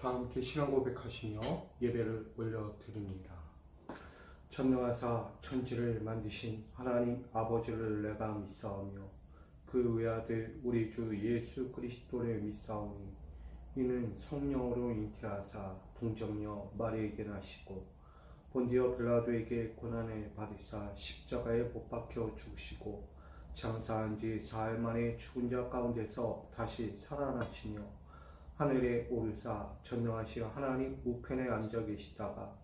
다 함께 신앙 고백하시며 예배를 올려드립니다. 전능하사 천지를 만드신 하나님 아버지를 내가 믿사오며 그 외아들 우리 주 예수 그리스도를 믿사오니 이는 성령으로 잉태하사 동정녀 마리에게 나시고 본디오 빌라도에게 고난을 받으사 십자가에 못 박혀 죽으시고 장사한 지 사흘 만에 죽은 자 가운데서 다시 살아나시며 하늘에 오르사 전능하신 하나님 우편에 앉아 계시다가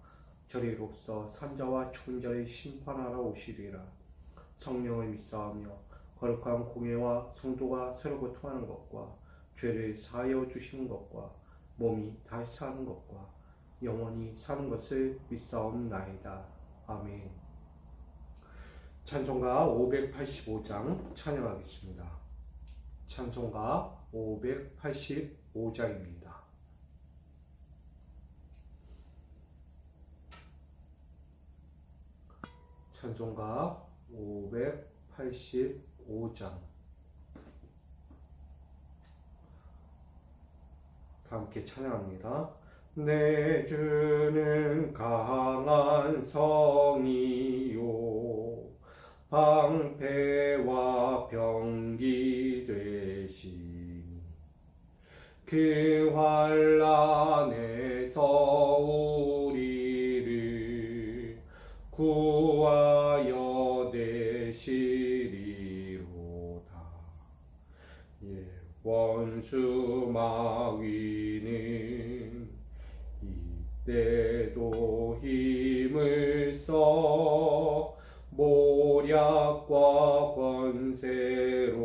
저리로서 산자와 죽은 자를 심판하러 오시리라. 성령을 믿사오며 거룩한 공예와 성도가 서로 고통하는 것과 죄를 사하여 주시는 것과 몸이 다시 사는 것과 영원히 사는 것을 믿사옵나이다. 아멘. 찬송가 585장 찬양하겠습니다. 찬송가 585장입니다. 찬송가 585장 다 함께 찬양합니다. 내 주는 강한 성이요 방패와 병기 되시니 그 환난에서 우리를 구하여 되시리로다. 원수 마귀는 이때도 힘을 써 모략과 권세로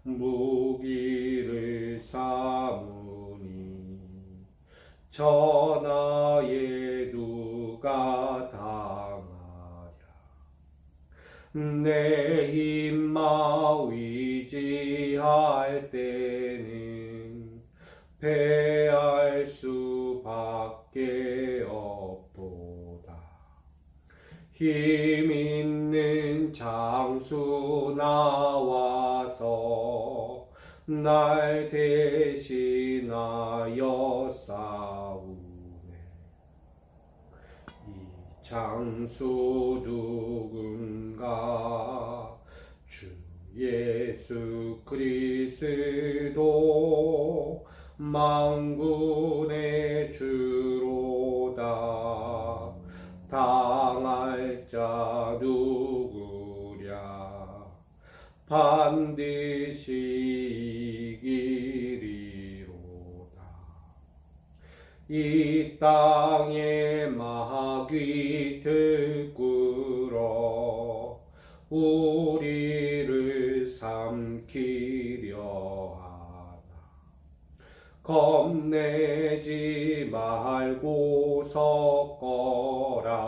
무기를 삼으니 전하에 누가 당하랴. 내 힘만 의지할 때는 패할 수밖에 없도다. 힘 있는 장수 나와서 날 대신하여 싸우네. 이 장수 누군가? 주 예수 그리스도 만군의 주로다. 당할 자 누구랴? 반드시 이기리로다. 이 땅에 마귀 들끓어 우리를 삼키려 하나. 겁내지 말고 섰거라.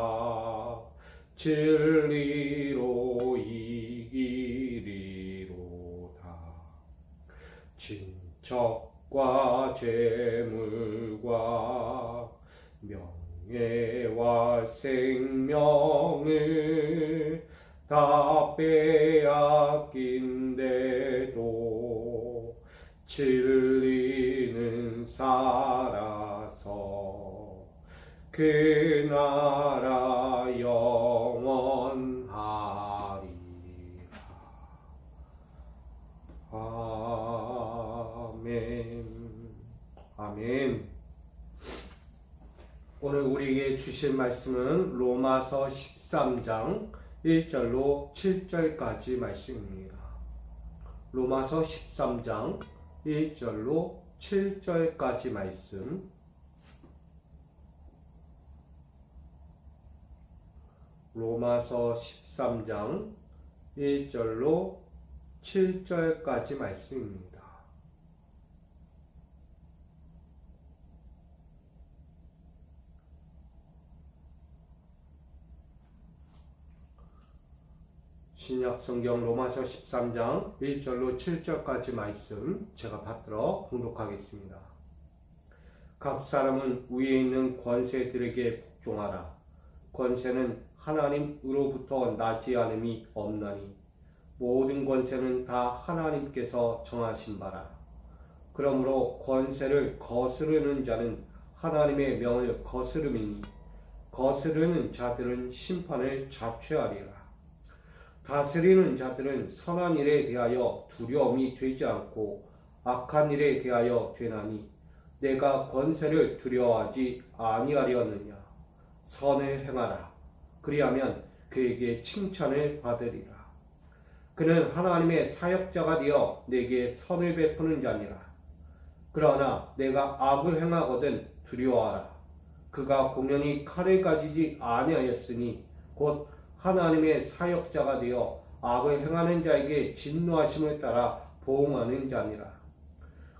진리로 이기리로다. 친척과 재물과 명예와 생명을 다 빼앗긴데도 진리는 살아서 그 나라 영원하리라. 아멘. 아멘. 오늘 우리에게 주신 말씀은 로마서 13장 1절로 7절까지 말씀입니다. 로마서 13장 1절로 7절까지 말씀. 로마서 13장 1절로 7절까지 말씀입니다. 신약 성경 로마서 13장 1절로 7절까지 말씀 제가 받들어 봉독하겠습니다. 각 사람은 위에 있는 권세들에게 복종하라. 권세는 하나님으로부터 나지 않음이 없나니 모든 권세는 다 하나님께서 정하신 바라. 그러므로 권세를 거스르는 자는 하나님의 명을 거스름이니 거스르는 자들은 심판을 자취하리라. 다스리는 자들은 선한 일에 대하여 두려움이 되지 않고 악한 일에 대하여 되나니 내가 권세를 두려워하지 아니하려느냐. 선을 행하라. 그리하면 그에게 칭찬을 받으리라. 그는 하나님의 사역자가 되어 내게 선을 베푸는 자니라. 그러나 내가 악을 행하거든 두려워하라. 그가 공연히 칼을 가지지 아니하였으니 곧 하나님의 사역자가 되어 악을 행하는 자에게 진노하심을 따라 보응하는 자니라.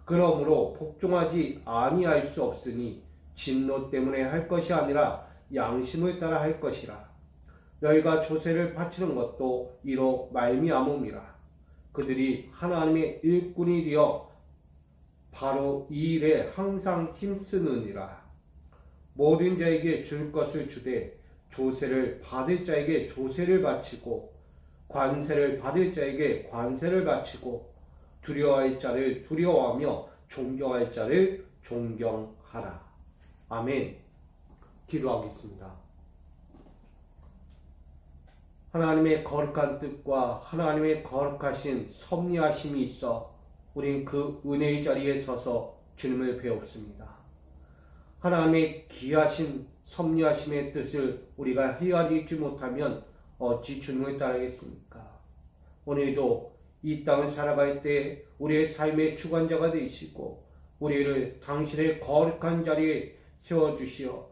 그러므로 복종하지 아니할 수 없으니 진노 때문에 할 것이 아니라 양심을 따라 할 것이라. 너희가 조세를 바치는 것도 이로 말미암음이라. 그들이 하나님의 일꾼이 되어 바로 이 일에 항상 힘쓰느니라. 모든 자에게 줄 것을 주되 조세를 받을 자에게 조세를 바치고 관세를 받을 자에게 관세를 바치고 두려워할 자를 두려워하며 존경할 자를 존경하라. 아멘. 기도하겠습니다. 하나님의 거룩한 뜻과 하나님의 거룩하신 섭리하심이 있어 우린 그 은혜의 자리에 서서 주님을 배웠습니다. 하나님의 귀하신 섭리하심의 뜻을 우리가 헤아리지 못하면 어찌 주님을 따르겠습니까? 오늘도 이 땅을 살아갈 때 우리의 삶의 주관자가 되시고 우리를 당신의 거룩한 자리에 세워주시어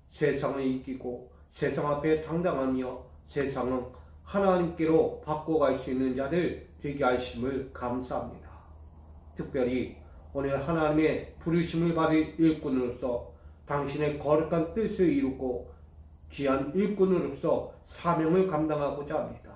세상을 이기고 세상 앞에 당당하며 세상은 하나님께로 바꿔갈 수 있는 자들 되게 하심을 감사합니다. 특별히 오늘 하나님의 부르심을 받을 일꾼으로서 당신의 거룩한 뜻을 이루고 귀한 일꾼으로서 사명을 감당하고자 합니다.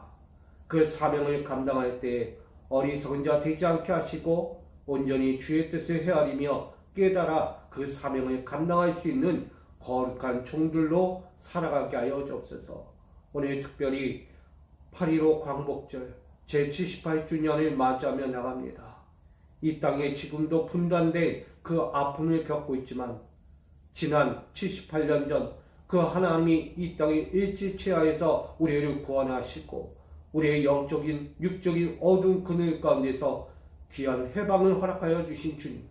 그 사명을 감당할 때 어리석은 자 되지 않게 하시고 온전히 주의 뜻을 헤아리며 깨달아 그 사명을 감당할 수 있는 거룩한 종들로 살아가게 하여 주옵소서. 오늘 특별히 8.15 광복절 제78주년을 맞이하며 나갑니다. 이 땅에 지금도 분단된 그 아픔을 겪고 있지만 지난 78년 전 그 하나님이 이 땅의 일지치하에서 우리를 구원하시고 우리의 영적인 육적인 어두운 그늘 가운데서 귀한 해방을 허락하여 주신 주님,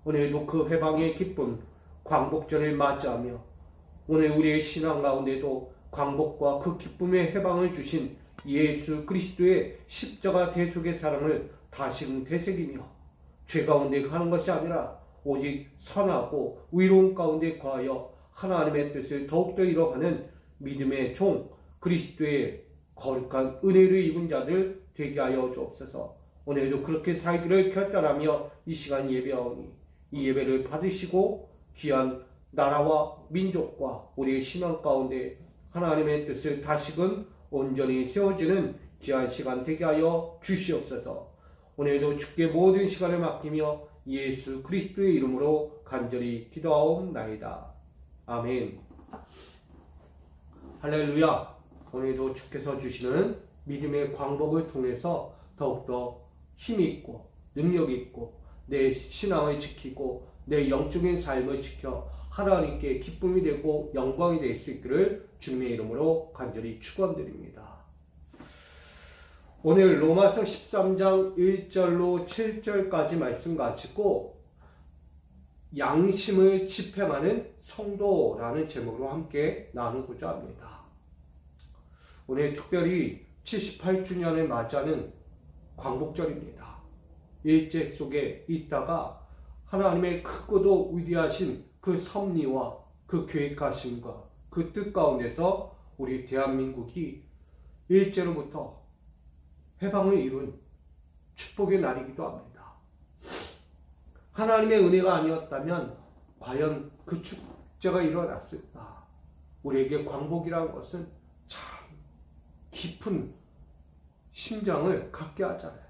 오늘도 그 해방의 기쁨 광복절을 맞이하며 오늘 우리의 신앙 가운데도 광복과 그 기쁨의 해방을 주신 예수 그리스도의 십자가 대속의 사랑을 다시금 되새기며 죄 가운데 가는 것이 아니라 오직 선하고 의로운 가운데 거하여 하나님의 뜻을 더욱더 이뤄가는 믿음의 종 그리스도의 거룩한 은혜를 입은 자들 되게 하여 주옵소서. 오늘도 그렇게 살기를 결단하며 이 시간 예배하오니 이 예배를 받으시고 귀한 나라와 민족과 우리의 신앙 가운데 하나님의 뜻을 다시금 온전히 세워지는 귀한 시간 되게 하여 주시옵소서. 오늘도 주께 모든 시간을 맡기며 예수 그리스도의 이름으로 간절히 기도하옵나이다. 아멘. 할렐루야. 오늘도 주께서 주시는 믿음의 광복을 통해서 더욱더 힘이 있고 능력이 있고 내 신앙을 지키고 내 영적인 삶을 지켜 하나님께 기쁨이 되고 영광이 될 수 있기를 주님의 이름으로 간절히 축원드립니다. 오늘 로마서 13장 1절로 7절까지 말씀 가지고 양심을 집행하는 성도라는 제목으로 함께 나누고자 합니다. 오늘 특별히 78주년을 맞이하는 광복절입니다. 일제 속에 있다가 하나님의 크고도 위대하신 그 섭리와 그 계획하심과 그 뜻 가운데서 우리 대한민국이 일제로부터 해방을 이룬 축복의 날이기도 합니다. 하나님의 은혜가 아니었다면 과연 그 축제가 일어났을까? 우리에게 광복이라는 것은 참 깊은 심장을 갖게 하잖아요.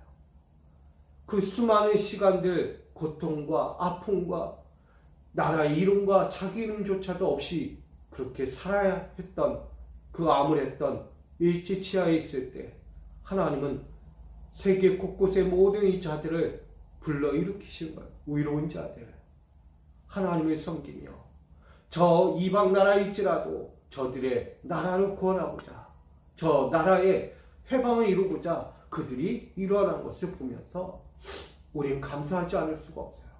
그 수많은 시간들 고통과 아픔과 나라의 이름과 자기 이름조차도 없이 그렇게 살아야 했던 그 암울했던 일제치하에 있을 때 하나님은 세계 곳곳의 모든 이 자들을 불러일으키시는 거예요. 의로운 자들, 하나님을 섬기며 저 이방 나라일지라도 저들의 나라를 구원하고자, 저 나라의 해방을 이루고자 그들이 일어난 것을 보면서 우리는 감사하지 않을 수가 없어요.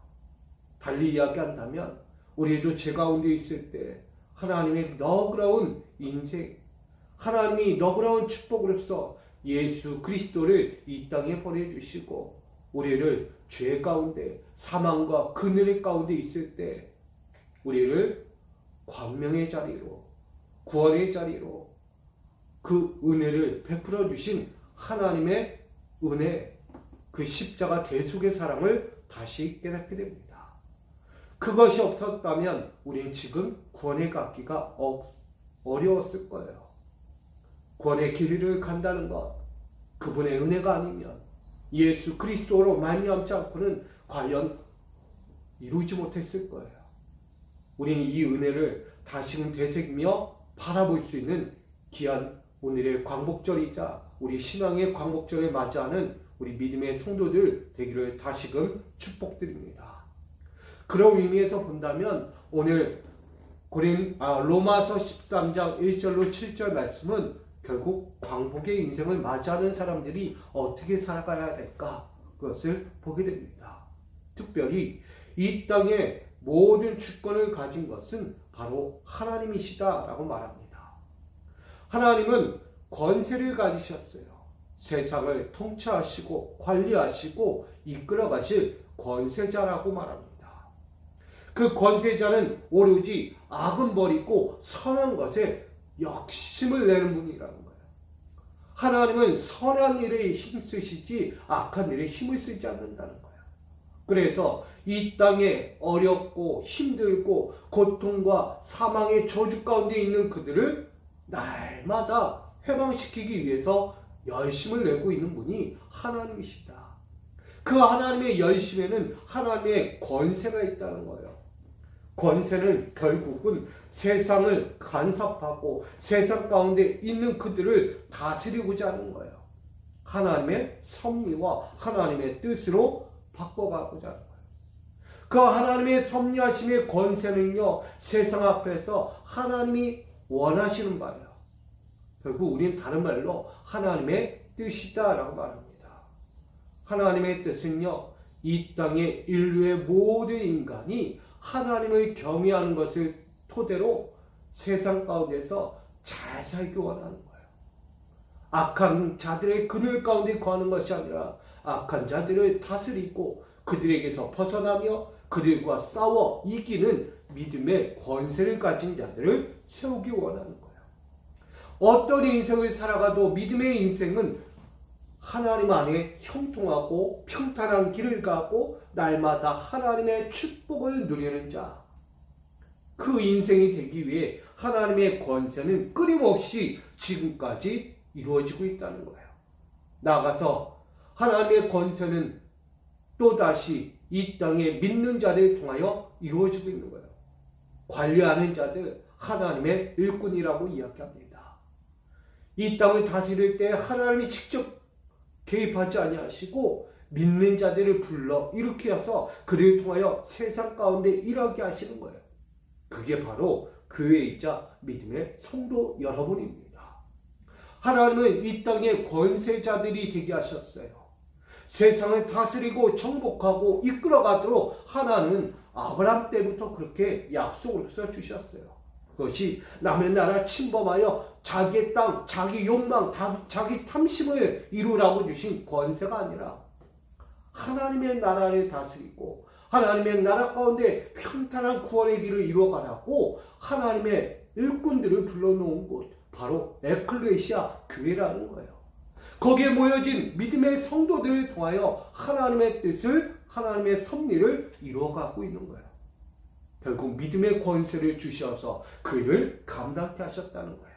달리 이야기한다면 우리도 죄 가운데 있을 때 하나님의 너그러운 인생, 하나님이 너그러운 축복으로서 예수 그리스도를 이 땅에 보내주시고 우리를 죄 가운데 사망과 그늘의 가운데 있을 때 우리를 광명의 자리로, 구원의 자리로 그 은혜를 베풀어 주신 하나님의 은혜, 그 십자가 대속의 사랑을 다시 깨닫게 됩니다. 그것이 없었다면 우리는 지금 구원에 갖기가 어려웠을 거예요. 구원의 길을 간다는 것, 그분의 은혜가 아니면 예수 그리스도로 말미암지 않고는 과연 이루지 못했을 거예요. 우리는 이 은혜를 다시금 되새기며 바라볼 수 있는 귀한 오늘의 광복절이자 우리 신앙의 광복절을 맞이하는 우리 믿음의 성도들 되기를 다시금 축복드립니다. 그런 의미에서 본다면 오늘 로마서 13장 1절로 7절 말씀은 결국 광복의 인생을 맞이하는 사람들이 어떻게 살아가야 될까, 그것을 보게 됩니다. 특별히 이 땅의 모든 주권을 가진 것은 바로 하나님이시다라고 말합니다. 하나님은 권세를 가지셨어요. 세상을 통치하시고 관리하시고 이끌어가실 권세자라고 말합니다. 그 권세자는 오로지 악은 버리고 선한 것에 역심을 내는 분이라는 거예요. 하나님은 선한 일에 힘쓰시지 악한 일에 힘을 쓰지 않는다는 거예요. 그래서 이 땅에 어렵고 힘들고 고통과 사망의 저주 가운데 있는 그들을 날마다 해방시키기 위해서 열심을 내고 있는 분이 하나님이시다. 그 하나님의 열심에는 하나님의 권세가 있다는 거예요. 권세는 결국은 세상을 간섭하고 세상 가운데 있는 그들을 다스리고자 하는 거예요. 하나님의 섭리와 하나님의 뜻으로 바꿔가고자 하는 거예요. 그 하나님의 섭리하심의 권세는요, 세상 앞에서 하나님이 원하시는 바예요. 결국 우리는 다른 말로 하나님의 뜻이다라고 말합니다. 하나님의 뜻은요, 이 땅의 인류의 모든 인간이 하나님을 경외하는 것을 토대로 세상 가운데서 잘 살기 원하는 거예요. 악한 자들의 그늘 가운데 거하는 것이 아니라 악한 자들을 다스리고 그들에게서 벗어나며 그들과 싸워 이기는 믿음의 권세를 가진 자들을 세우기 원하는 거예요. 어떤 인생을 살아가도 믿음의 인생은 하나님 안에 형통하고 평탄한 길을 가고 날마다 하나님의 축복을 누리는 자, 그 인생이 되기 위해 하나님의 권세는 끊임없이 지금까지 이루어지고 있다는 거예요. 나아가서 하나님의 권세는 또다시 이 땅에 믿는 자를 통하여 이루어지고 있는 거예요. 관리하는 자들, 하나님의 일꾼이라고 이야기합니다. 이 땅을 다스릴 때 하나님이 직접 개입하지 아니하시고 믿는 자들을 불러 일으켜서 그를 통하여 세상 가운데 일하게 하시는 거예요. 그게 바로 교회이자 믿음의 성도 여러분입니다. 하나님은 이 땅의 권세자들이 되게 하셨어요. 세상을 다스리고 정복하고 이끌어가도록 하나님은 아브라함 때부터 그렇게 약속으로서 주셨어요. 그것이 남의 나라 침범하여 자기의 땅, 자기 욕망, 자기 탐심을 이루라고 주신 권세가 아니라 하나님의 나라를 다스리고 하나님의 나라 가운데 평탄한 구원의 길을 이루어가라고 하나님의 일꾼들을 불러놓은 곳, 바로 에클레시아 교회라는 거예요. 거기에 모여진 믿음의 성도들을 통하여 하나님의 뜻을, 하나님의 섭리를 이루어가고 있는 거예요. 결국 믿음의 권세를 주셔서 그를 감당케 하셨다는 거예요.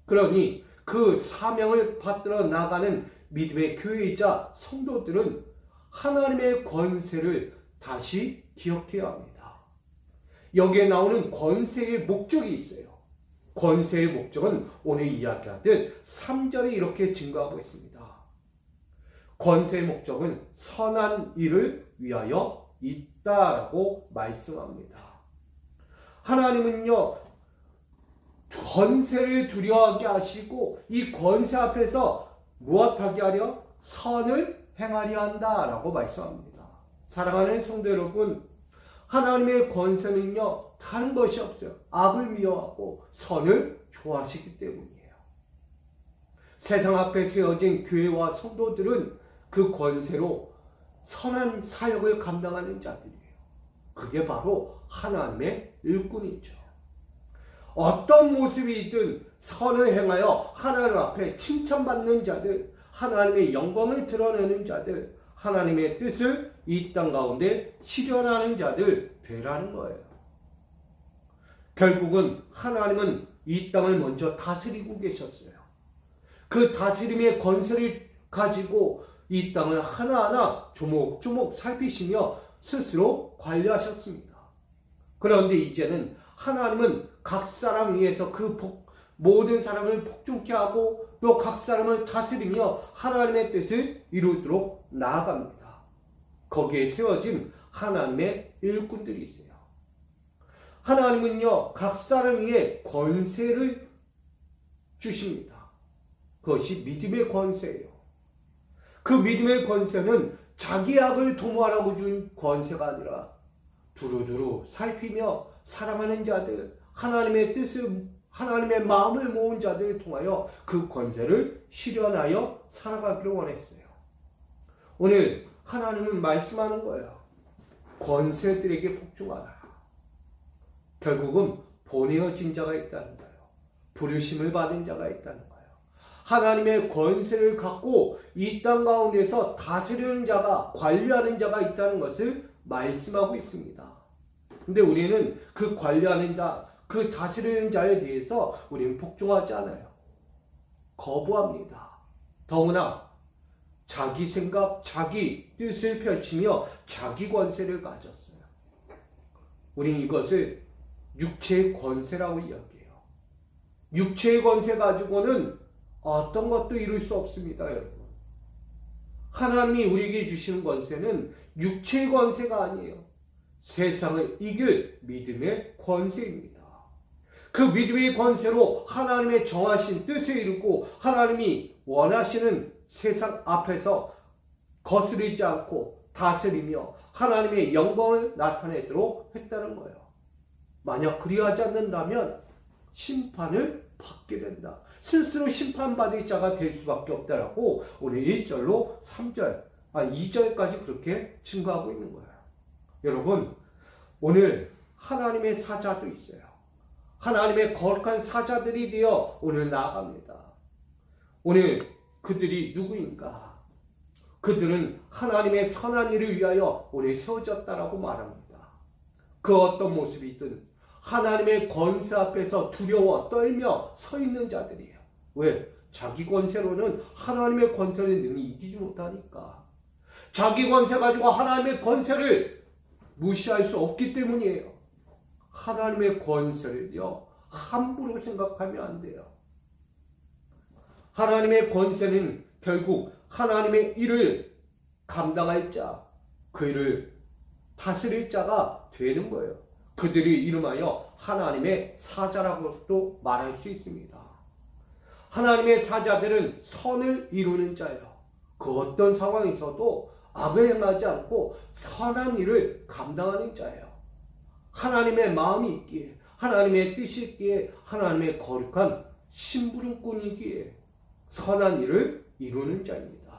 그러니 그 사명을 받들어 나가는 믿음의 교회이자 성도들은 하나님의 권세를 다시 기억해야 합니다. 여기에 나오는 권세의 목적이 있어요. 권세의 목적은 오늘 이야기하듯 3절에 이렇게 증거하고 있습니다. 권세의 목적은 선한 일을 위하여 있다라고 말씀합니다. 하나님은요, 권세를 두려워하게 하시고 이 권세 앞에서 무엇하게 하려? 선을 행하려 한다라고 말씀합니다. 사랑하는 성도 여러분, 하나님의 권세는요, 다른 것이 없어요. 악을 미워하고 선을 좋아하시기 때문이에요. 세상 앞에 세워진 교회와 성도들은 그 권세로 선한 사역을 감당하는 자들이에요. 그게 바로 하나님의 일꾼이죠. 어떤 모습이든 선을 행하여 하나님 앞에 칭찬받는 자들, 하나님의 영광을 드러내는 자들, 하나님의 뜻을 이 땅 가운데 실현하는 자들 되라는 거예요. 결국은 하나님은 이 땅을 먼저 다스리고 계셨어요. 그 다스림의 권세를 가지고 이 땅을 하나하나 조목조목 살피시며 스스로 관리하셨습니다. 그런데 이제는 하나님은 각 사람 위해서 모든 사람을 복종케 하고 또 각 사람을 다스리며 하나님의 뜻을 이루도록 나아갑니다. 거기에 세워진 하나님의 일꾼들이 있어요. 하나님은요, 각 사람 위에 권세를 주십니다. 그것이 믿음의 권세예요. 그 믿음의 권세는 자기 악을 도모하라고 준 권세가 아니라 두루두루 살피며 사랑하는 자들, 하나님의 뜻을, 하나님의 마음을 모은 자들을 통하여 그 권세를 실현하여 살아가기를 원했어요. 오늘 하나님은 말씀하는 거예요. 권세들에게 복종하라. 결국은 보내어진 자가 있다는 거예요. 부르심을 받은 자가 있다는 거예요. 하나님의 권세를 갖고 이 땅 가운데서 다스리는 자가, 관리하는 자가 있다는 것을 말씀하고 있습니다. 근데 우리는 그 관리하는 자, 그 다스리는 자에 대해서 우리는 복종하지 않아요. 거부합니다. 더구나 자기 생각, 자기 뜻을 펼치며 자기 권세를 가졌어요. 우리는 이것을 육체의 권세라고 이야기해요. 육체의 권세 가지고는 어떤 것도 이룰 수 없습니다, 여러분. 하나님이 우리에게 주시는 권세는 육체의 권세가 아니에요. 세상을 이길 믿음의 권세입니다. 그 믿음의 권세로 하나님의 정하신 뜻을 이루고 하나님이 원하시는 세상 앞에서 거스르지 않고 다스리며 하나님의 영광을 나타내도록 했다는 거예요. 만약 그리하지 않는다면 심판을 받게 된다. 스스로 심판받을 자가 될 수밖에 없다라고 오늘 1절로 2절까지 그렇게 증거하고 있는 거예요. 여러분, 오늘 하나님의 사자도 있어요. 하나님의 거룩한 사자들이 되어 오늘 나아갑니다. 오늘 그들이 누구인가? 그들은 하나님의 선한 일을 위하여 오늘 세워졌다라고 말합니다. 그 어떤 모습이든 하나님의 권세 앞에서 두려워 떨며 서 있는 자들이에요. 왜? 자기 권세로는 하나님의 권세를 능히 이기지 못하니까. 자기 권세 가지고 하나님의 권세를 무시할 수 없기 때문이에요. 하나님의 권세를요, 함부로 생각하면 안 돼요. 하나님의 권세는 결국 하나님의 일을 감당할 자, 그 일을 다스릴 자가 되는 거예요. 그들이 이름하여 하나님의 사자라고도 말할 수 있습니다. 하나님의 사자들은 선을 이루는 자예요. 그 어떤 상황에서도 악을 행하지 않고 선한 일을 감당하는 자예요. 하나님의 마음이 있기에, 하나님의 뜻이 있기에, 하나님의 거룩한 심부름꾼이기에 선한 일을 이루는 자입니다.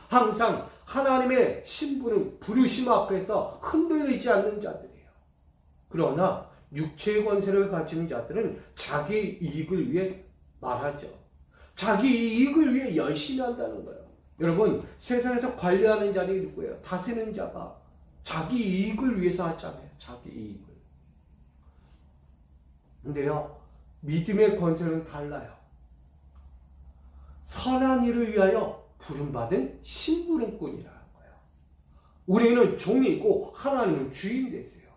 항상 하나님의 심부름, 부르심 앞에서 흔들리지 않는 자들이에요. 그러나 육체의 권세를 가진 자들은 자기 이익을 위해 말하죠. 자기 이익을 위해 열심히 한다는 거예요. 여러분, 세상에서 관리하는 자들이 누구예요? 다스리는 자가 자기 이익을 위해서 하잖아요. 자기 이익을. 근데요, 믿음의 권세는 달라요. 선한 일을 위하여 부름받은 심부름꾼이라는 거예요. 우리는 종이고 하나님은 주인 되세요.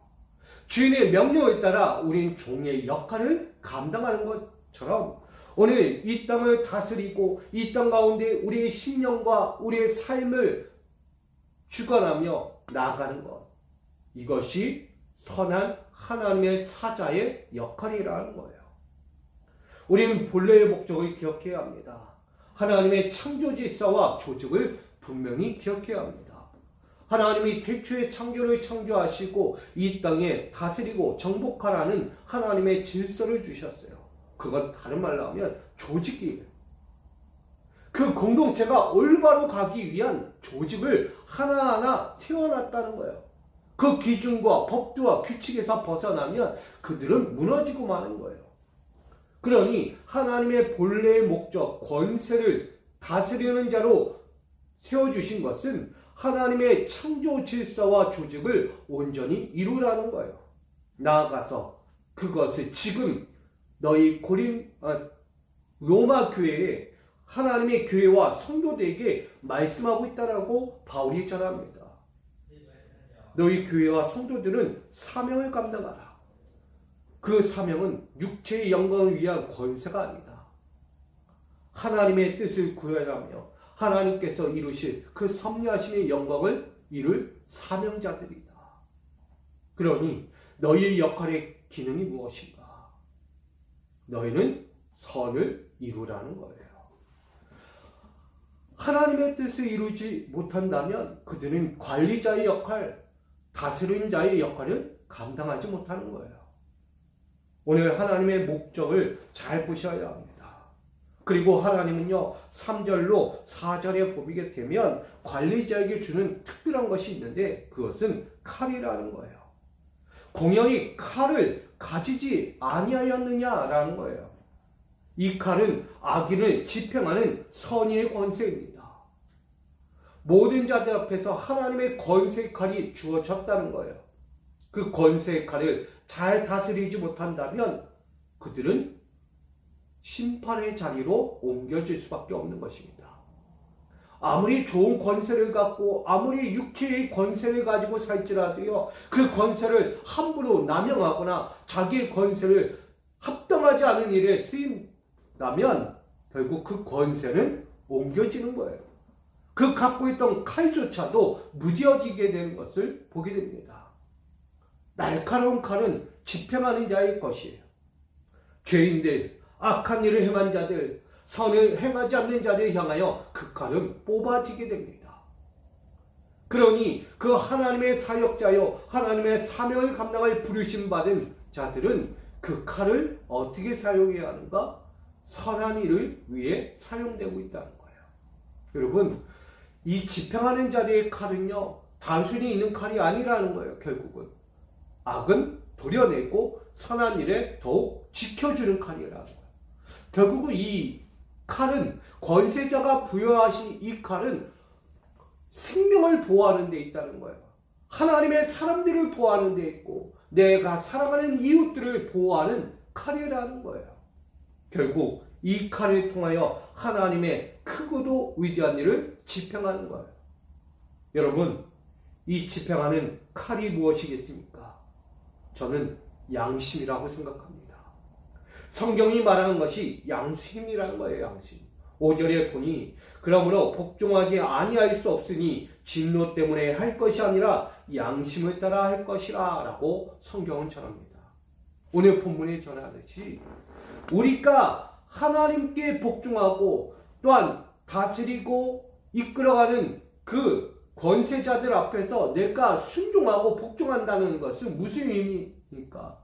주인의 명령에 따라 우리는 종의 역할을 감당하는 것처럼 오늘 이 땅을 다스리고 이 땅 가운데 우리의 신령과 우리의 삶을 주관하며 나아가는 것. 이것이 선한 하나님의 사자의 역할이라는 거예요. 우리는 본래의 목적을 기억해야 합니다. 하나님의 창조 질서와 조직을 분명히 기억해야 합니다. 하나님이 태초에 창조를 창조하시고 이 땅에 다스리고 정복하라는 하나님의 질서를 주셨어요. 그건 다른 말로 하면 조직이에요. 그 공동체가 올바로 가기 위한 조직을 하나하나 세워놨다는 거예요. 그 기준과 법도와 규칙에서 벗어나면 그들은 무너지고 마는 거예요. 그러니 하나님의 본래의 목적, 권세를 다스리는 자로 세워주신 것은 하나님의 창조 질서와 조직을 온전히 이루라는 거예요. 나아가서 그것을 지금 너희 로마 교회에 하나님의 교회와 성도들에게 말씀하고 있다라고 바울이 전합니다. 너희 교회와 성도들은 사명을 감당하라. 그 사명은 육체의 영광을 위한 권세가 아니다. 하나님의 뜻을 구현하며 하나님께서 이루실 그 섭리하심의 영광을 이룰 사명자들이다. 그러니 너희의 역할의 기능이 무엇인가? 너희는 선을 이루라는 거예요. 하나님의 뜻을 이루지 못한다면 그들은 관리자의 역할, 다스리는 자의 역할을 감당하지 못하는 거예요. 오늘 하나님의 목적을 잘 보셔야 합니다. 그리고 하나님은요, 3절로 4절에 보게 되면 관리자에게 주는 특별한 것이 있는데 그것은 칼이라는 거예요. 공연히 칼을 가지지 아니하였느냐라는 거예요. 이 칼은 악인을 집행하는 선의의 권세입니다. 모든 자들 앞에서 하나님의 권세의 칼이 주어졌다는 거예요. 그 권세의 칼을 잘 다스리지 못한다면 그들은 심판의 자리로 옮겨질 수밖에 없는 것입니다. 아무리 좋은 권세를 갖고 아무리 육체의 권세를 가지고 살지라도요, 그 권세를 함부로 남용하거나 자기의 권세를 합당하지 않은 일에 쓰인다면 결국 그 권세는 옮겨지는 거예요. 그 갖고 있던 칼조차도 무뎌지게 되는 것을 보게 됩니다. 날카로운 칼은 집행하는 자의 것이에요. 죄인들, 악한 일을 행한 자들, 선을 행하지 않는 자를 향하여 그 칼은 뽑아지게 됩니다. 그러니 그 하나님의 사역자요, 하나님의 사명을 감당할 부르심 받은 자들은 그 칼을 어떻게 사용해야 하는가? 선한 일을 위해 사용되고 있다는 거예요. 여러분, 이 집행하는 자들의 칼은요, 단순히 있는 칼이 아니라는 거예요. 결국은 악은 도려내고 선한 일에 더욱 지켜주는 칼이라는 거예요. 결국은 이 칼은, 권세자가 부여하신 이 칼은 생명을 보호하는 데 있다는 거예요. 하나님의 사람들을 보호하는 데 있고 내가 사랑하는 이웃들을 보호하는 칼이라는 거예요. 결국 이 칼을 통하여 하나님의 크고도 위대한 일을 집행하는 거예요. 여러분, 이 집행하는 칼이 무엇이겠습니까? 저는 양심이라고 생각합니다. 성경이 말하는 것이 양심이라는 거예요. 양심. 5절에 보니 그러므로 복종하지 아니할 수 없으니 진노 때문에 할 것이 아니라 양심을 따라 할 것이라 라고 성경은 전합니다. 오늘 본문에 전하듯이 우리가 하나님께 복종하고 또한 다스리고 이끌어가는 그 권세자들 앞에서 내가 순종하고 복종한다는 것은 무슨 의미입니까?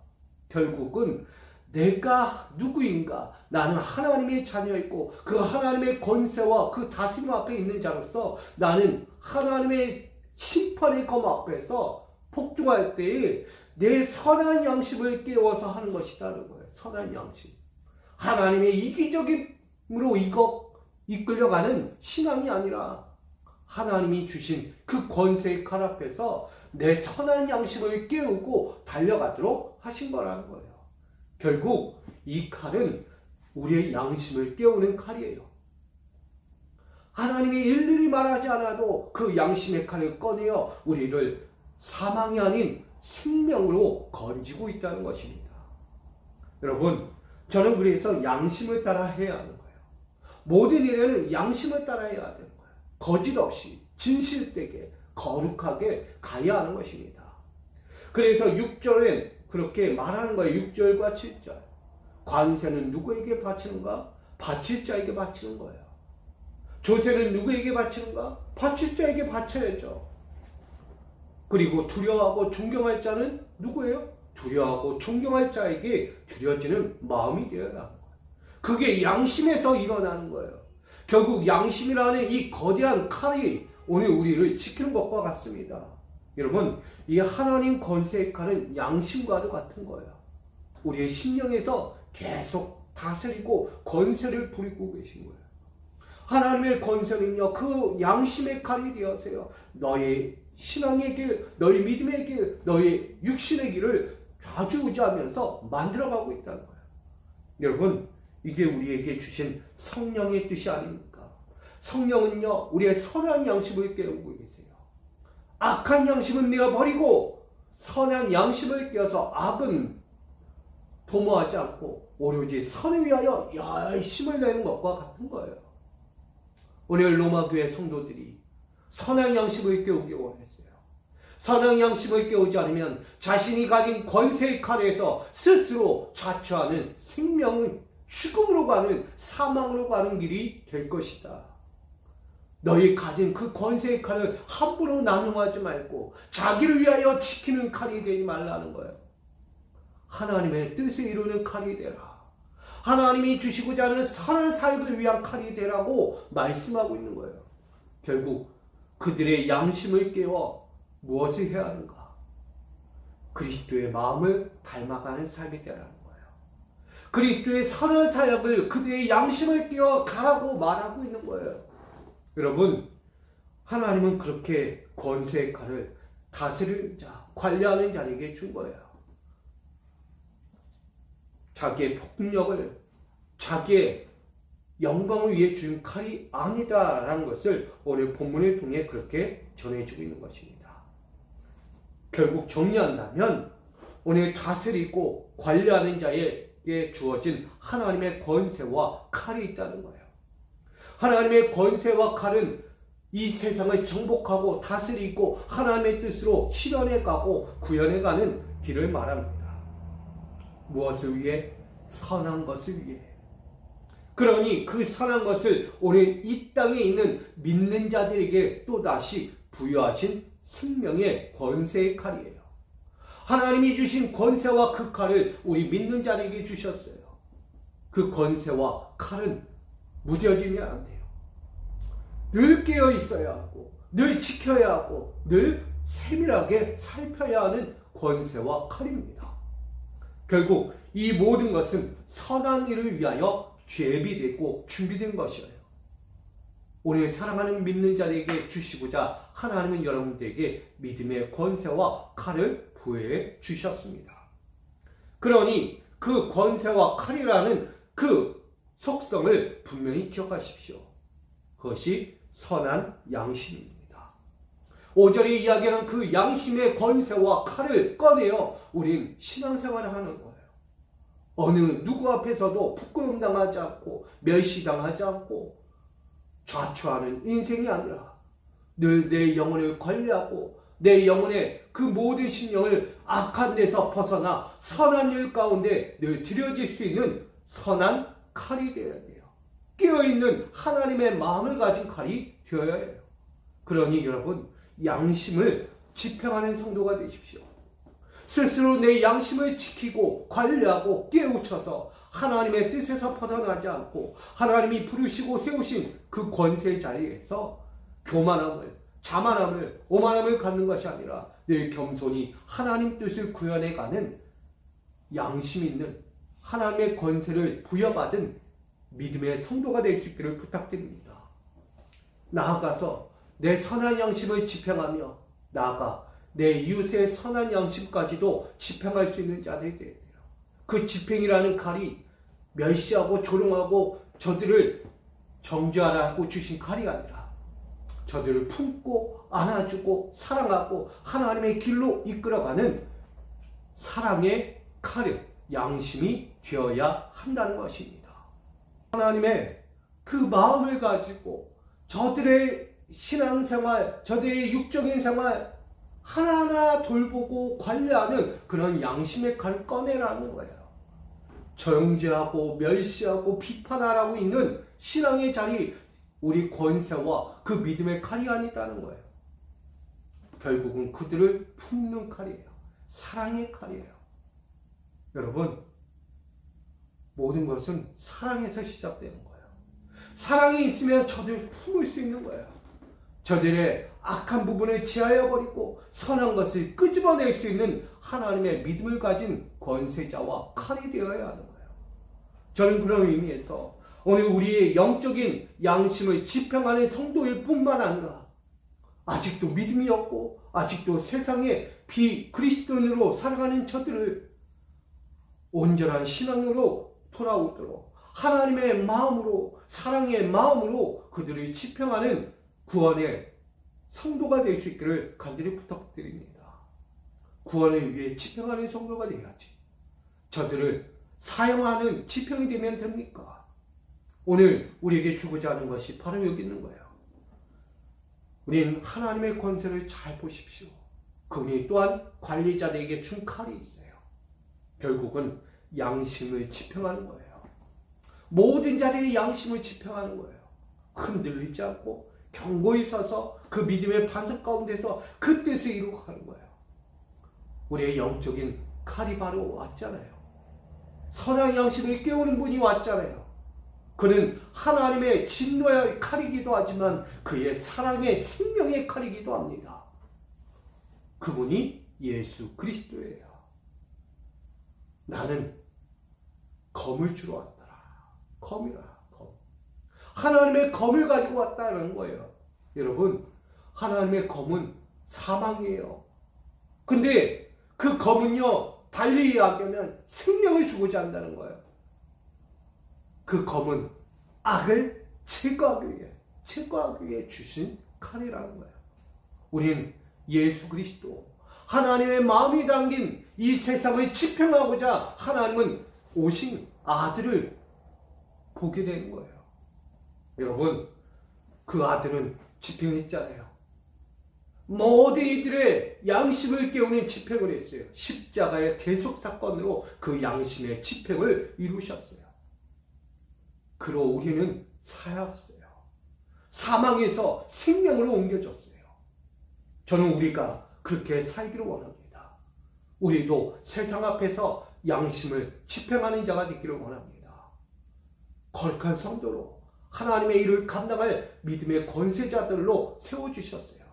결국은 내가 누구인가? 나는 하나님의 자녀이고 그 하나님의 권세와 그 다스림 앞에 있는 자로서 나는 하나님의 심판의 검 앞에서 복종할 때에 내 선한 양심을 깨워서 하는 것이라는 거예요. 선한 양심. 하나님의 이기적으로 이끌려가는 신앙이 아니라 하나님이 주신 그 권세의 칼 앞에서 내 선한 양심을 깨우고 달려가도록 하신 거라는 거예요. 결국 이 칼은 우리의 양심을 깨우는 칼이에요. 하나님이 일일이 말하지 않아도 그 양심의 칼을 꺼내어 우리를 사망이 아닌 생명으로 건지고 있다는 것입니다. 여러분, 저는 그래서 양심을 따라 해야 하는 거예요. 모든 일에는 양심을 따라 해야 되는 거예요. 거짓 없이 진실되게 거룩하게 가야 하는 것입니다. 그래서 6절엔 그렇게 말하는 거예요. 6절과 7절. 관세는 누구에게 바치는가? 바칠 자에게 바치는 거예요. 조세는 누구에게 바치는가? 바칠 자에게 바쳐야죠. 그리고 두려워하고 존경할 자는 누구예요? 두려워하고 존경할 자에게 드려지는 마음이 되어야 하는 거예요. 그게 양심에서 일어나는 거예요. 결국 양심이라는 이 거대한 칼이 오늘 우리를 지키는 것과 같습니다. 여러분, 이 하나님 권세의 칼은 양심과도 같은 거예요. 우리의 심령에서 계속 다스리고 권세를 부리고 계신 거예요. 하나님의 권세는요, 그 양심의 칼이 되어서요, 너의 신앙의 길, 너의 믿음의 길, 너의 육신의 길을 좌지우지하면서 만들어가고 있다는 거예요. 여러분, 이게 우리에게 주신 성령의 뜻이 아닙니까? 성령은요, 우리의 선한 양심을 깨우고 계세요. 악한 양심은 내가 버리고 선한 양심을 깨어서 악은 도모하지 않고 오로지 선을 위하여 열심을 내는 것과 같은 거예요. 오늘 로마교회 성도들이 선한 양심을 깨우기 원했어요. 선한 양심을 깨우지 않으면 자신이 가진 권세의 칼에서 스스로 자초하는 생명은 죽음으로 가는, 사망으로 가는 길이 될 것이다. 너희 가진 그 권세의 칼을 함부로 나눔하지 말고 자기를 위하여 지키는 칼이 되지 말라는 거예요. 하나님의 뜻을 이루는 칼이 되라. 하나님이 주시고자 하는 선한 사역을 위한 칼이 되라고 말씀하고 있는 거예요. 결국 그들의 양심을 깨워 무엇을 해야 하는가? 그리스도의 마음을 닮아가는 삶이 되라는 거예요. 그리스도의 선한 사역을 그들의 양심을 깨워 가라고 말하고 있는 거예요. 여러분, 하나님은 그렇게 권세의 칼을 다스리는 자, 관리하는 자에게 준 거예요. 자기의 폭력을, 자기의 영광을 위해 준 칼이 아니다라는 것을 오늘 본문을 통해 그렇게 전해주고 있는 것입니다. 결국 정리한다면 오늘 다스리고 관리하는 자에게 주어진 하나님의 권세와 칼이 있다는 거예요. 하나님의 권세와 칼은 이 세상을 정복하고 다스리고 하나님의 뜻으로 실현해가고 구현해가는 길을 말합니다. 무엇을 위해? 선한 것을 위해. 그러니 그 선한 것을 오늘 이 땅에 있는 믿는 자들에게 또다시 부여하신 생명의 권세의 칼이에요. 하나님이 주신 권세와 그 칼을 우리 믿는 자에게 주셨어요. 그 권세와 칼은 무뎌지면 안 돼요. 늘 깨어 있어야 하고, 늘 지켜야 하고, 늘 세밀하게 살펴야 하는 권세와 칼입니다. 결국 이 모든 것은 선한 일을 위하여 준비되고 준비된 것이에요. 오늘 사랑하는 믿는 자에게 주시고자 하나님은 여러분들에게 믿음의 권세와 칼을 부여해 주셨습니다. 그러니 그 권세와 칼이라는 그 속성을 분명히 기억하십시오. 그것이 선한 양심입니다. 5절에 이야기하는 그 양심의 권세와 칼을 꺼내어 우린 신앙생활을 하는 거예요. 어느 누구 앞에서도 부끄러움 당하지 않고 멸시당하지 않고 좌초하는 인생이 아니라 늘 내 영혼을 관리하고 내 영혼의 그 모든 신령을 악한 데서 벗어나 선한 일 가운데 늘 들여질 수 있는 선한 칼이 되어야 돼요. 깨어있는 하나님의 마음을 가진 칼이 되어야 해요. 그러니 여러분, 양심을 집행하는 성도가 되십시오. 스스로 내 양심을 지키고 관리하고 깨우쳐서 하나님의 뜻에서 벗어나지 않고 하나님이 부르시고 세우신 그 권세의 자리에서 교만함을, 자만함을, 오만함을 갖는 것이 아니라 늘 겸손히 하나님 뜻을 구현해가는 양심 있는 하나님의 권세를 부여받은 믿음의 성도가 될 수 있기를 부탁드립니다. 나아가서 내 선한 양심을 집행하며 나아가 내 이웃의 선한 양심까지도 집행할 수 있는 자들이 되어야 돼요. 그 집행이라는 칼이 멸시하고 조롱하고 저들을 정죄하라고 주신 칼이 아니라 저들을 품고 안아주고 사랑하고 하나님의 길로 이끌어가는 사랑의 칼을 양심이 되어야 한다는 것입니다. 하나님의 그 마음을 가지고 저들의 신앙생활, 저들의 육적인 생활 하나하나 돌보고 관리하는 그런 양심의 칼을 꺼내라는 거예요. 정죄하고 멸시하고 비판하라고 있는 신앙의 자리, 우리 권세와 그 믿음의 칼이 아니다는 거예요. 결국은 그들을 품는 칼이에요. 사랑의 칼이에요. 여러분, 모든 것은 사랑에서 시작되는 거예요. 사랑이 있으면 저들을 품을 수 있는 거예요. 저들의 악한 부분을 제하여버리고 선한 것을 끄집어낼 수 있는 하나님의 믿음을 가진 권세자와 칼이 되어야 하는 거예요. 저는 그런 의미에서 오늘 우리의 영적인 양심을 지평하는 성도일 뿐만 아니라 아직도 믿음이 없고 아직도 세상에 비그리스도인으로 살아가는 저들을 온전한 신앙으로 돌아오도록 하나님의 마음으로, 사랑의 마음으로 그들을 지평하는 구원의 성도가 될 수 있기를 간절히 부탁드립니다. 구원을 위해 지평하는 성도가 되어야지. 저들을 사용하는 지평이 되면 됩니까? 오늘 우리에게 주고자 하는 것이 바로 여기 있는 거예요. 우리는 하나님의 권세를 잘 보십시오. 그분이 또한 관리자들에게 준 칼이 있어요. 결국은 양심을 지평하는 거예요. 모든 자들의 양심을 지평하는 거예요. 흔들리지 않고 견고히 서서 그 믿음의 반석 가운데서 그 뜻을 이루어가는 거예요. 우리의 영적인 칼이 바로 왔잖아요. 선한 양심을 깨우는 분이 왔잖아요. 그는 하나님의 진노의 칼이기도 하지만 그의 사랑의 생명의 칼이기도 합니다. 그분이 예수 그리스도예요. 나는 검을 주러 왔더라. 검이라, 검. 하나님의 검을 가지고 왔다는 거예요. 여러분, 하나님의 검은 사망이에요. 근데 그 검은요, 달리 이야기하면 생명을 주고자 한다는 거예요. 그 검은 악을 제거하기 위해 주신 칼이라는 거예요. 우리는 예수 그리스도, 하나님의 마음이 담긴 이 세상을 지평하고자 하나님은 오신 아들을 보게 되는 거예요. 여러분, 그 아들은 지평했잖아요. 모든 이들의 양심을 깨우는 집행을 했어요. 십자가의 대속 사건으로 그 양심의 집행을 이루셨어요. 그로 우리는 살았어요. 사망에서 생명으로 옮겨졌어요. 저는 우리가 그렇게 살기를 원합니다. 우리도 세상 앞에서 양심을 집행하는 자가 되기를 원합니다. 거룩한 성도로 하나님의 일을 감당할 믿음의 권세자들로 세워주셨어요.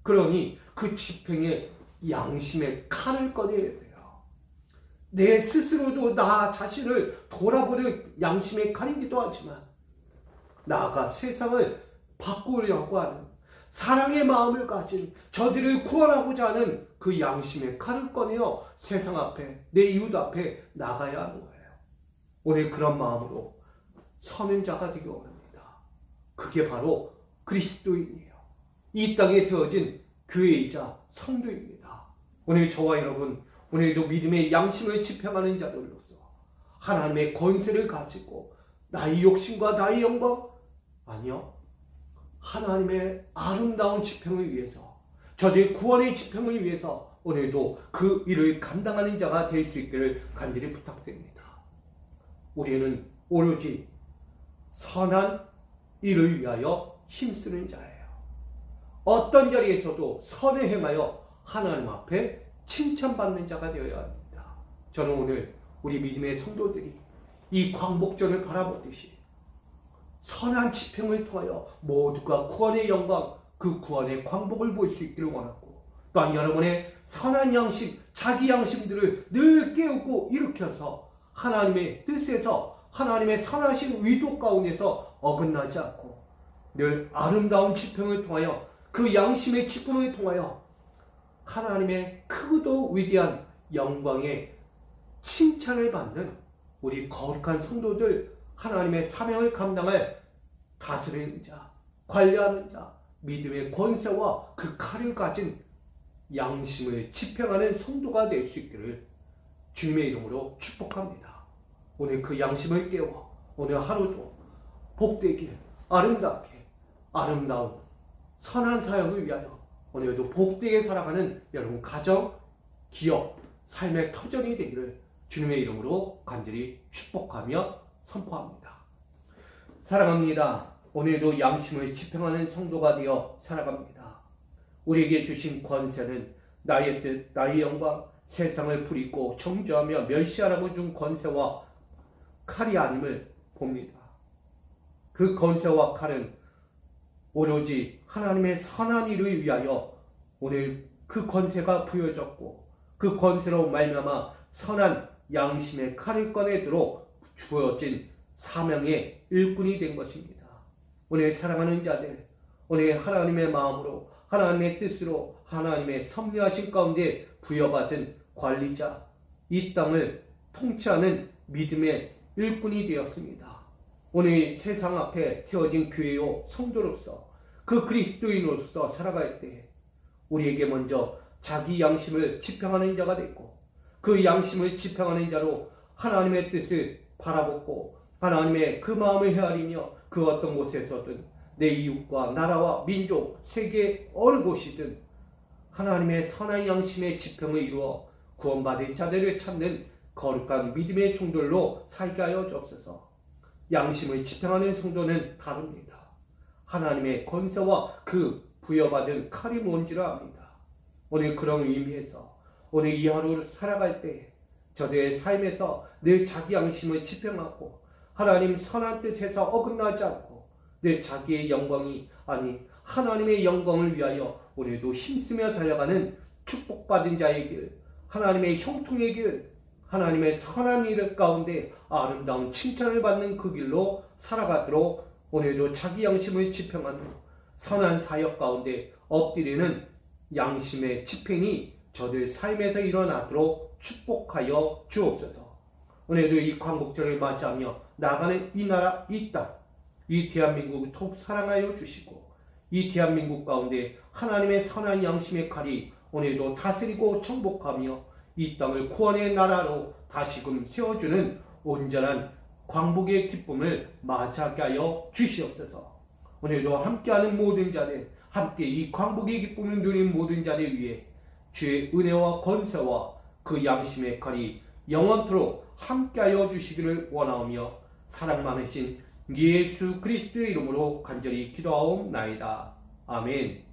그러니 그 집행에 양심의 칼을 꺼내야 돼요. 내 스스로도 나 자신을 돌아보는 양심의 칼이기도 하지만 나아가 세상을 바꾸려고 하는 사랑의 마음을 가진 저들을 구원하고자 하는 그 양심의 칼을 꺼내어 세상 앞에, 내 이웃 앞에 나가야 하는 거예요. 오늘 그런 마음으로 서는 자가 되기 원합니다. 그게 바로 그리스도인이에요. 이 땅에 세워진 교회이자 성도입니다. 오늘 저와 여러분, 오늘도 믿음의 양심을 지평하는 자들로서 하나님의 권세를 가지고 나의 욕심과 나의 영광, 아니요, 하나님의 아름다운 지평을 위해서, 저들의 구원의 지평을 위해서 오늘도 그 일을 감당하는 자가 될 수 있기를 간절히 부탁드립니다. 우리는 오로지 선한 일을 위하여 힘쓰는 자예요. 어떤 자리에서도 선을 행하여 하나님 앞에 칭찬받는 자가 되어야 합니다. 저는 오늘 우리 믿음의 성도들이 이 광복절을 바라보듯이 선한 지평을 통하여 모두가 구원의 영광, 그 구원의 광복을 볼 수 있기를 원하고, 또한 여러분의 선한 양심, 자기 양심들을 늘 깨우고 일으켜서 하나님의 뜻에서, 하나님의 선하신 의도 가운데서 어긋나지 않고 늘 아름다운 지평을 통하여, 그 양심의 지평을 통하여 하나님의 크고도 위대한 영광의 칭찬을 받는 우리 거룩한 성도들, 하나님의 사명을 감당할 다스리는 자, 관리하는 자, 믿음의 권세와 그 칼을 가진 양심을 지평하는 성도가 될 수 있기를 주님의 이름으로 축복합니다. 오늘 그 양심을 깨워 오늘 하루도 복되게 아름답게 아름다운 선한 사역을 위하여 오늘도 복되게 살아가는 여러분 가정, 기업, 삶의 터전이 되기를 주님의 이름으로 간절히 축복하며 선포합니다. 사랑합니다. 오늘도 양심을 지평하는 성도가 되어 살아갑니다. 우리에게 주신 권세는 나의 뜻, 나의 영광, 세상을 부리고 정죄하며 멸시하라고 준 권세와 칼이 아님을 봅니다. 그 권세와 칼은 오로지 하나님의 선한 일을 위하여 오늘 그 권세가 부여졌고 그 권세로 말미암아 선한 양심의 칼을 꺼내도록 주어진 사명의 일꾼이 된 것입니다. 오늘 사랑하는 자들, 오늘 하나님의 마음으로 하나님의 뜻으로 하나님의 섭리하신 가운데 부여받은 관리자, 이 땅을 통치하는 믿음의 일꾼이 되었습니다. 오늘 세상 앞에 세워진 교회요 성도로서 그 그리스도인으로서 살아갈 때 우리에게 먼저 자기 양심을 지평하는 자가 됐고 그 양심을 지평하는 자로 하나님의 뜻을 바라보고 하나님의 그 마음을 헤아리며 그 어떤 곳에서든 내 이웃과 나라와 민족, 세계 어느 곳이든 하나님의 선한 양심의 지평을 이루어 구원받을 자들을 찾는 거룩한 믿음의 종들로 살게 하여 주옵소서. 양심을 지평하는 성도는 다릅니다. 하나님의 권세와 그 부여받은 칼이 뭔지를 압니다. 오늘 그런 의미에서 오늘 이 하루를 살아갈 때 저들의 삶에서 늘 자기 양심을 지평하고 하나님 선한 뜻에서 어긋나지 않고 늘 자기의 영광이 아니 하나님의 영광을 위하여 오늘도 힘쓰며 달려가는 축복받은 자의 길, 하나님의 형통의 길, 하나님의 선한 일 가운데 아름다운 칭찬을 받는 그 길로 살아가도록 오늘도 자기 양심을 지평하는 선한 사역 가운데 엎드리는 양심의 집행이 저들 삶에서 일어나도록 축복하여 주옵소서. 오늘도 이 광복절을 맞이하며 나가는 이 나라, 이 땅, 이 대한민국을 더욱 사랑하여 주시고 이 대한민국 가운데 하나님의 선한 양심의 칼이 오늘도 다스리고 정복하며 이 땅을 구원의 나라로 다시금 세워주는 온전한 광복의 기쁨을 맞이하게 하여 주시옵소서. 오늘도 함께하는 모든 자들, 함께 이 광복의 기쁨을 누린 모든 자들 위해 주의 은혜와 권세와 그 양심의 칼이 영원토록 함께하여 주시기를 원하오며 사랑 많으신 예수 그리스도의 이름으로 간절히 기도하옵나이다. 아멘.